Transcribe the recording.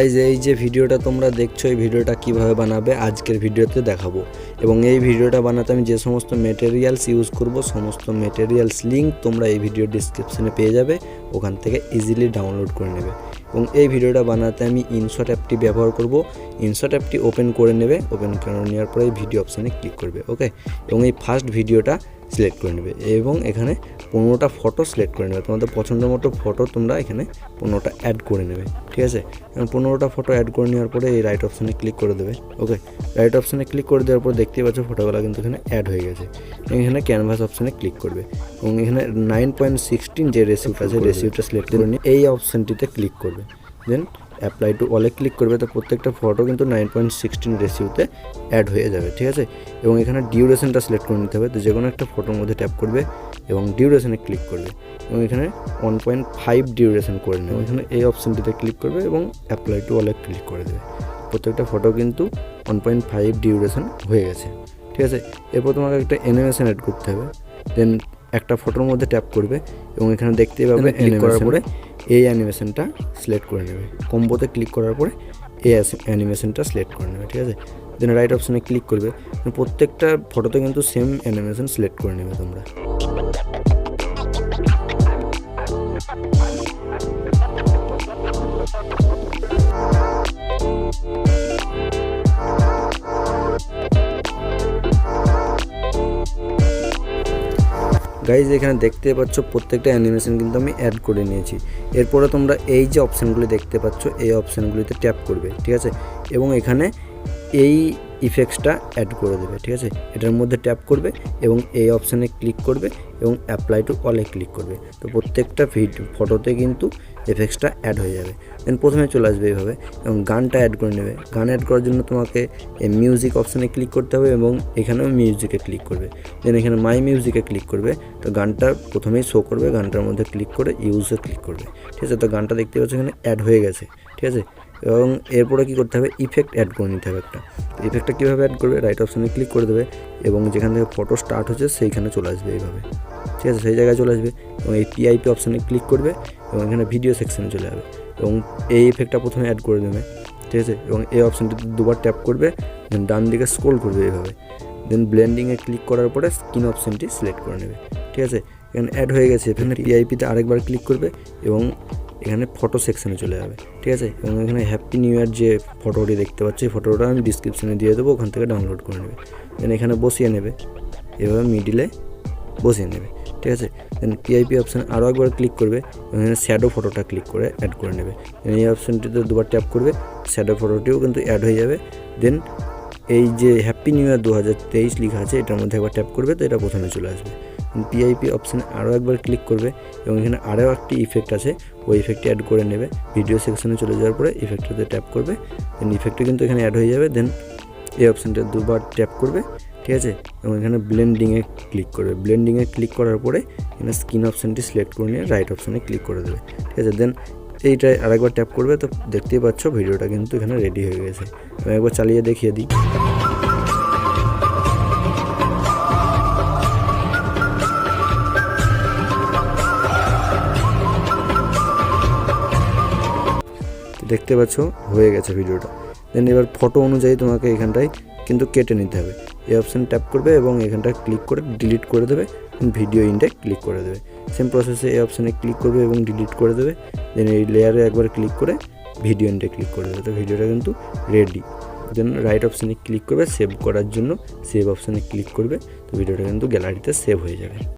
Guys এই যে ভিডিওটা তোমরা দেখছো এই ভিডিওটা কিভাবে বানাবে আজকের ভিডিওতে দেখাবো এবং এই ভিডিওটা বানাতে আমি যে সমস্ত ম্যাটেরিয়ালস ইউজ করব সমস্ত ম্যাটেরিয়ালস লিংক তোমরা এই ভিডিও ডেসক্রিপশনে পেয়ে যাবে, ওখান থেকে ইজিলি ডাউনলোড করে নেবে। এবং এই ভিডিওটা বানাতে আমি ইনশট অ্যাপটি ব্যবহার করব। ইনশট অ্যাপটি ওপেন করে নেবে, ওপেন করে নেওয়ার পরে এই ভিডিও অপশানে ক্লিক করবে। ওকে, এবং এই ফার্স্ট ভিডিওটা সিলেক্ট করে নেবে এবং এখানে 15টা ফটো সিলেক্ট করে নেবে। তোমাদের পছন্দ মতো ফটো তোমরা এখানে 15টা অ্যাড করে নেবে, ঠিক আছে। এবং 15টা ফটো অ্যাড করে নেওয়ার পরে এই রাইট অপশানে ক্লিক করে দেবে। ওকে, রাইট অপশানে ক্লিক করে দেওয়ার পর দেখতেই পাচ্ছ ফটোগুলো কিন্তু এখানে অ্যাড হয়ে গেছে। এখানে ক্যানভাস অপশানে ক্লিক করবে এবং এখানে 9.16 যে রেসিপিটা আছে রেসিপিটা সিলেক্ট করে নিয়ে এই অপশানটিতে ক্লিক করবে। দেন অ্যাপ্লাই টু অলে ক্লিক করবে, তো প্রত্যেকটা ফটো কিন্তু 9.16 রেসিওতে অ্যাড হয়ে যাবে, ঠিক আছে। এবং এখানে ডিউরেশনটা সিলেক্ট করে নিতে হবে, তো যে কোনো একটা ফটোর মধ্যে ট্যাপ করবে এবং ডিউরেশনে ক্লিক করবে এবং এখানে 1.5 ডিউরেশন করে নেবে। এখানে এই অপশানটিতে ক্লিক করবে এবং অ্যাপ্লাই টু অলে ক্লিক করে দেবে। প্রত্যেকটা ফটো কিন্তু 1.5 ডিউরেশন হয়ে গেছে, ঠিক আছে। এরপর তোমাকে একটা অ্যানিমেশন অ্যাড করতে হবে। দেন একটা ফটোর মধ্যে ট্যাপ করবে এবং এখানে দেখতেই পাবে ক্লিক করার পরে এই অ্যানিমেশনটা সিলেক্ট করে নেবে। কম্বোতে ক্লিক করার পরে এই অ্যানিমেশনটা সিলেক্ট করে নেবে, ঠিক আছে। দেন রাইট অপশানে ক্লিক করবে, প্রত্যেকটা ফটোতে কিন্তু সেম অ্যানিমেশন সিলেক্ট করে নেবে তোমরা। গাইজ এখানে দেখতে পাচ্ছ প্রত্যেকটা অ্যানিমেশন কিন্তু আমি অ্যাড করে নিয়েছি। এরপরে তোমরা এই যে অপশানগুলি দেখতে পাচ্ছ এই অপশানগুলিতে ট্যাপ করবে, ঠিক আছে। এবং এখানে এই ইফেক্টসটা অ্যাড করে দেবে, ঠিক আছে। এটার মধ্যে ট্যাপ করবে এবং এই অপশানে ক্লিক করবে এবং অ্যাপ্লাই টু অলে ক্লিক করবে, তো প্রত্যেকটা ফটোতে কিন্তু এফেক্টসটা অ্যাড হয়ে যাবে। দেন প্রথমে চলে আসবে এইভাবে এবং গানটা অ্যাড করে নেবে। গান অ্যাড করার জন্য তোমাকে এই মিউজিক অপশানে ক্লিক করতে হবে এবং এখানেও মিউজিকে ক্লিক করবে। দেন এখানে মাই মিউজিকে ক্লিক করবে, তো গানটা প্রথমেই শো করবে, গানটার মধ্যে ক্লিক করে ইউজে ক্লিক করবে, ঠিক আছে। তো গানটা দেখতে পাচ্ছ এখানে অ্যাড হয়ে গেছে, ঠিক আছে। এবং এরপরে কী করতে হবে, ইফেক্ট অ্যাড করে নিতে হবে একটা। ইফেক্টটা কীভাবে অ্যাড করবে, রাইট অপশানে ক্লিক করে দেবে এবং যেখান থেকে ফটো স্টার্ট হচ্ছে সেইখানে চলে আসবে এইভাবে, ঠিক আছে। সেই জায়গায় চলে আসবে এবং এই পিআইপি অপশানে ক্লিক করবে এবং এখানে ভিডিও সেকশানে চলে যাবে এবং এই ইফেক্টটা প্রথমে অ্যাড করে দেবে, ঠিক আছে। এবং এই অপশানটিতে দুবার ট্যাপ করবে, দেন ডান দিকে স্ক্রল করবে এইভাবে। দেন ব্লেন্ডিংয়ে ক্লিক করার পরে স্ক্রিন অপশানটি সিলেক্ট করে নেবে, ঠিক আছে। এখানে অ্যাড হয়ে গেছে। এখানে পিআইপিতে আরেকবার ক্লিক করবে এবং এখানে ফটো সেকশানে চলে যাবে, ঠিক আছে। এবং এখানে হ্যাপি নিউ ইয়ার যে ফটোটি দেখতে পাচ্ছি এই ফটোটা আমি ডিসক্রিপশানে দিয়ে দেবো, ওখান থেকে ডাউনলোড করে নেবে। দেন এখানে বসিয়ে নেবে, এভাবে মিডিলে বসিয়ে নেবে, ঠিক আছে। দেন পিআইপি অপশানে আরও একবার ক্লিক করবে এবং এখানে শ্যাডো ফটোটা ক্লিক করে অ্যাড করে নেবে। এই অপশানটিতে দুবার ট্যাপ করবে, শ্যাডো ফটোটিও কিন্তু অ্যাড হয়ে যাবে। দেন এই যে হ্যাপি নিউ ইয়ার 2023 লেখা আছে এটার মধ্যে একবার ট্যাপ করবে, তো এটা প্রথমে চলে আসবে। পিআইপি অপশানে আরও একবার ক্লিক করবে এবং এখানে আরও একটি ইফেক্ট আছে, ওই ইফেক্টটি অ্যাড করে নেবে। ভিডিও সেকশনে চলে যাওয়ার পরে ইফেক্টটাতে ট্যাপ করবে, দেন ইফেক্টটি কিন্তু এখানে অ্যাড হয়ে যাবে। দেন এই অপশানটা দুবার ট্যাপ করবে, ঠিক আছে। এবং এখানে ব্লেন্ডিংয়ে ক্লিক করবে। ব্লেন্ডিংয়ে ক্লিক করার পরে এখানে স্ক্রিন অপশানটি সিলেক্ট করে নিয়ে রাইট অপশানে ক্লিক করে দেবে, ঠিক আছে। দেন এইটাই আরেকবার ট্যাপ করবে, তো দেখতেই পাচ্ছ ভিডিওটা কিন্তু এখানে রেডি হয়ে গেছে। আমি একবার চালিয়ে দেখিয়ে দিই। দেখতে পাচ্ছ হয়ে গেছে ভিডিওটা। দেন এবার ফটো অনুযায়ী তোমাকে এখানটায় কিন্তু কেটে নিতে হবে। এই অপশান ট্যাপ করবে এবং এখানটা ক্লিক করে ডিলিট করে দেবে, ভিডিও ইন্ডে ক্লিক করে দেবে। সেম প্রসেসে এই অপশানে ক্লিক করবে এবং ডিলিট করে দেবে। দেন এই লেয়ারে একবার ক্লিক করে ভিডিও ইন্ডে ক্লিক করে দেবে, তো ভিডিওটা কিন্তু রেডি। দেন রাইট অপশানে ক্লিক করবে সেভ করার জন্য, সেভ অপশানে ক্লিক করবে, তো ভিডিওটা কিন্তু গ্যালারিতে সেভ হয়ে যাবে।